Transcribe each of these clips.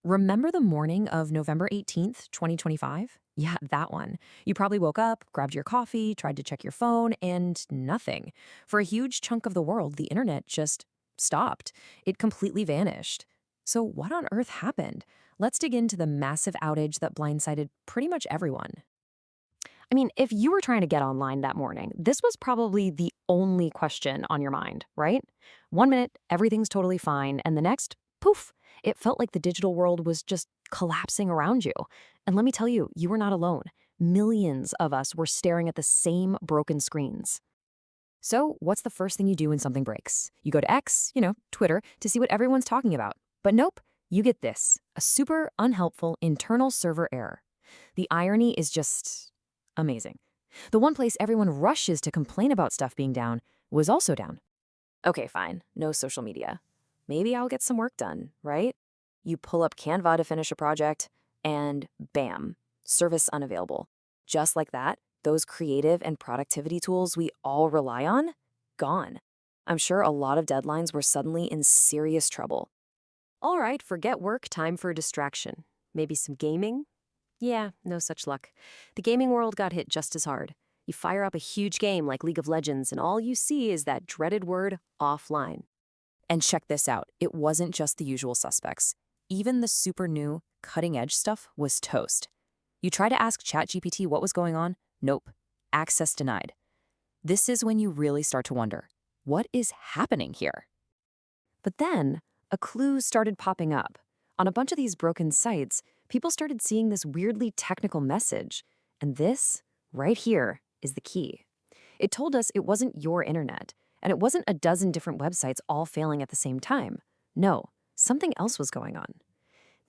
Remember the morning of November 18th, 2025? Yeah, that one. You probably woke up, grabbed your coffee, tried to check your phone, and nothing. For a huge chunk of the world, the internet just stopped. It completely vanished. So, what on earth happened? Let's dig into the massive outage that blindsided pretty much everyone. I mean, if you were trying to get online that morning, this was probably the only question on your mind, right? One minute, everything's totally fine, and the next, poof, it felt like the digital world was just collapsing around you. And let me tell you, you were not alone. Millions of us were staring at the same broken screens. So, what's the first thing you do when something breaks? You go to X, Twitter, to see what everyone's talking about. But nope, you get this, a super unhelpful internal server error. The irony is just amazing. The one place everyone rushes to complain about stuff being down was also down. Okay, fine, no social media. Maybe I'll get some work done, right? You pull up Canva to finish a project, and bam, service unavailable. Just like that, those creative and productivity tools we all rely on, gone. I'm sure a lot of deadlines were suddenly in serious trouble. All right, forget work, time for distraction. Maybe some gaming? Yeah, no such luck. The gaming world got hit just as hard. You fire up a huge game like League of Legends, and all you see is that dreaded word, offline. And check this out, it wasn't just the usual suspects. Even the super new, cutting edge stuff was toast. You try to ask ChatGPT what was going on? Nope. Access denied. This is when you really start to wonder, what is happening here? But then, a clue started popping up. On a bunch of these broken sites, people started seeing this weirdly technical message. And this, right here, is the key. It told us it wasn't your internet, and it wasn't a dozen different websites all failing at the same time. No, something else was going on.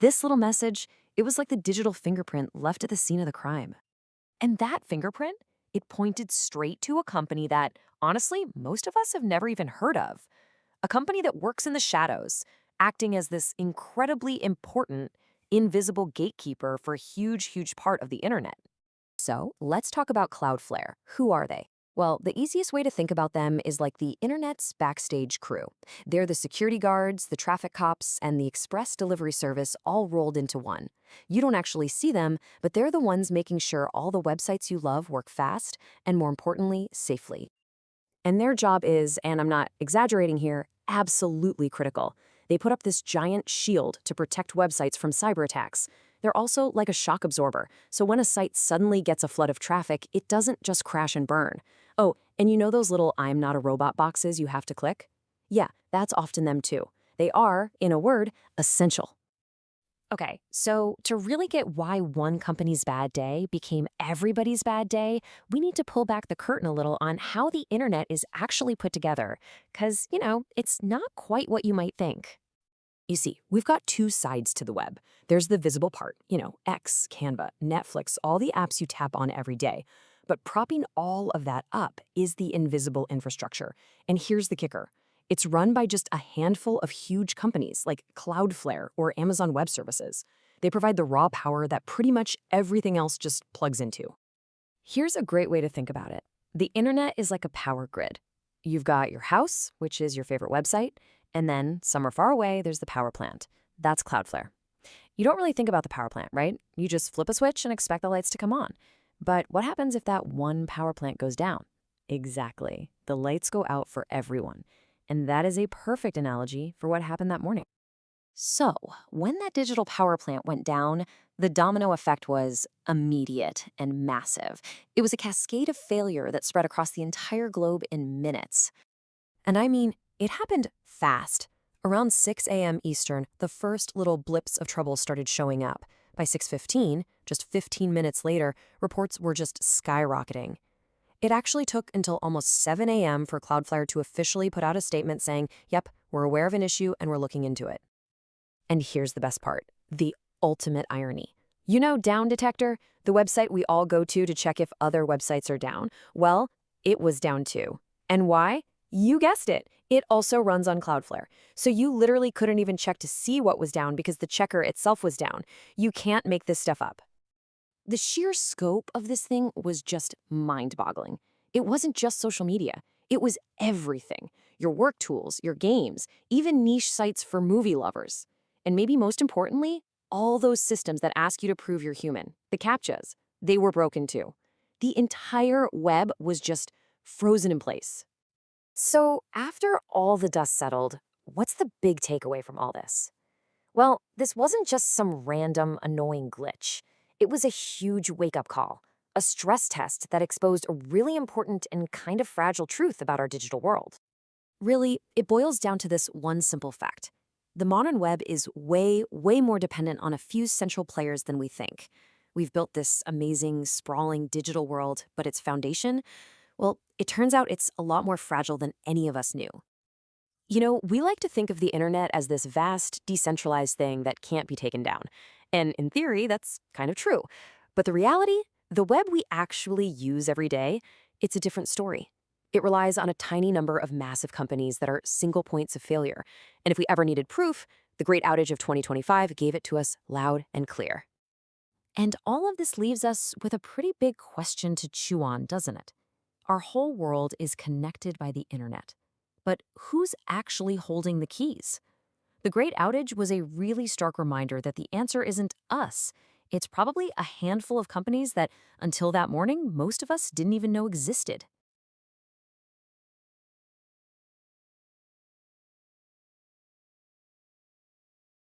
This little message, it was like the digital fingerprint left at the scene of the crime. And that fingerprint, it pointed straight to a company that, honestly, most of us have never even heard of. A company that works in the shadows, acting as this incredibly important, invisible gatekeeper for a huge, huge part of the internet. So let's talk about Cloudflare. Who are they? Well, the easiest way to think about them is like the internet's backstage crew. They're the security guards, the traffic cops, and the express delivery service all rolled into one. You don't actually see them, but they're the ones making sure all the websites you love work fast and, more importantly, safely. And their job is, and I'm not exaggerating here, absolutely critical. They put up this giant shield to protect websites from cyber attacks. They're also like a shock absorber, so when a site suddenly gets a flood of traffic, it doesn't just crash and burn. Oh, and you know those little I'm not a robot boxes you have to click? Yeah, that's often them too. They are, in a word, essential. Okay, so to really get why one company's bad day became everybody's bad day, we need to pull back the curtain a little on how the internet is actually put together. Because, it's not quite what you might think. You see, we've got two sides to the web. There's the visible part, X, Canva, Netflix, all the apps you tap on every day. But propping all of that up is the invisible infrastructure. And here's the kicker. It's run by just a handful of huge companies like Cloudflare or Amazon Web Services. They provide the raw power that pretty much everything else just plugs into. Here's a great way to think about it. The internet is like a power grid. You've got your house, which is your favorite website, and then somewhere far away, there's the power plant. That's Cloudflare. You don't really think about the power plant, right? You just flip a switch and expect the lights to come on. But what happens if that one power plant goes down? Exactly. The lights go out for everyone. And that is a perfect analogy for what happened that morning. So, when that digital power plant went down, the domino effect was immediate and massive. It was a cascade of failure that spread across the entire globe in minutes. And I mean, it happened fast. Around 6 a.m. Eastern, the first little blips of trouble started showing up. By 6:15, just 15 minutes later, reports were just skyrocketing. It actually took until almost 7 a.m. for Cloudflare to officially put out a statement saying, yep, we're aware of an issue and we're looking into it. And here's the best part, the ultimate irony. You know Down Detector, the website we all go to check if other websites are down? Well, it was down too. And why? You guessed it. It also runs on Cloudflare. So you literally couldn't even check to see what was down because the checker itself was down. You can't make this stuff up. The sheer scope of this thing was just mind-boggling. It wasn't just social media. It was everything. Your work tools, your games, even niche sites for movie lovers. And maybe most importantly, All those systems that ask you to prove you're human, the CAPTCHAs, they were broken too. The entire web was just frozen in place. So, after all the dust settled, what's the big takeaway from all this? Well, this wasn't just some random, annoying glitch. It was a huge wake up call, a stress test that exposed a really important and kind of fragile truth about our digital world. Really, it boils down to this one simple fact. The modern web is way, way more dependent on a few central players than we think. We've built this amazing, sprawling digital world, but its foundation, well, it turns out it's a lot more fragile than any of us knew. We like to think of the internet as this vast, decentralized thing that can't be taken down. And in theory, that's kind of true. But the reality, the web we actually use every day, it's a different story. It relies on a tiny number of massive companies that are single points of failure. And if we ever needed proof, the great outage of 2025 gave it to us loud and clear. And all of this leaves us with a pretty big question to chew on, doesn't it? Our whole world is connected by the internet. But who's actually holding the keys? The Great Outage was a really stark reminder that the answer isn't us. It's probably a handful of companies that, until that morning, most of us didn't even know existed.